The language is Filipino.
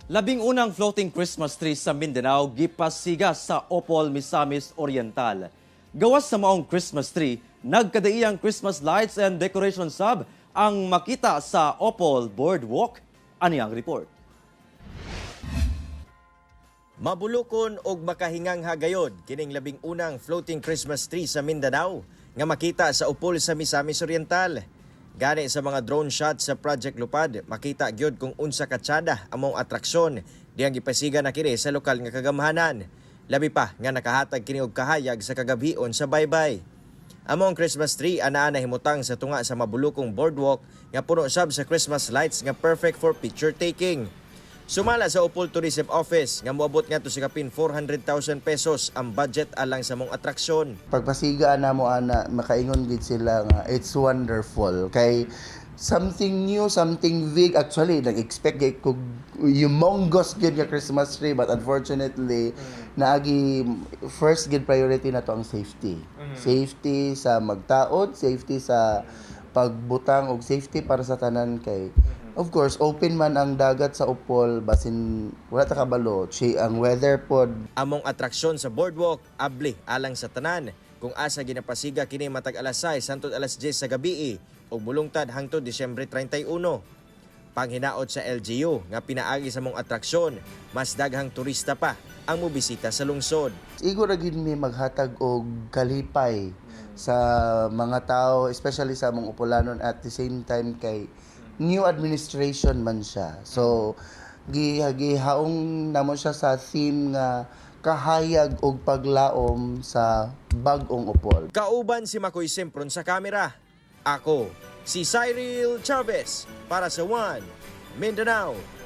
Labing-unang floating Christmas tree sa Mindanao gipasiga sa Opol, Misamis Oriental. Gawas sa maong Christmas tree, nagkadaiyang Christmas lights and decoration sub ang makita sa Opol Boardwalk. Ani ang report? Mabulokon og makahingang hagayod kining labing-unang floating Christmas tree sa Mindanao nga makita sa Opol sa Misamis Oriental. Gani sa mga drone shots sa Project Lupad, makita gyud kung unsa katsada among atraksyon diyang gipasiga na kini sa lokal nga kagamhanan. Labi pa nga nakahatag kini og kahayag sa kagabhion sa baybay. Among Christmas tree ana himutang sa tunga sa mabulokong boardwalk nga puno sab sa Christmas lights nga perfect for picture taking. Sumala sa Opol Tourism Office nga moabot nga to sa kapin 400,000 pesos ang budget alang sa mong atraksyon. Pagpasiga na mo ana makaingon gid sila nga it's wonderful kay something new, something big. Actually nag-expect gay kog humongous gid nga Christmas tree, but unfortunately naagi first gid priority na to ang safety. Safety sa magtaod, safety sa pagbutang og safety para sa tanan kay of course open man ang dagat sa Opol basin wala ta kabalo ang weather pod. Among atraksyon sa boardwalk abli alang sa tanan kung asa ginapasiga kini matag alas 6 hangtod alas 10 sa gabii ug mulungtad hangtod Disyembre 31. Panghinaot sa LGU nga pinaagi sa mong atraksyon, mas daghang turista pa ang mobisita sa lungsod. Siguro gid mi maghatag og kalipay sa mga tao, especially sa among Opolanon, at the same time kay new administration man siya. So gihaong namo siya sa theme nga kahayag og paglaom sa bag-ong Opol. Kauban si Makoy Simpron sa kamera. Ako si Cyril Chavez para sa One Mindanao.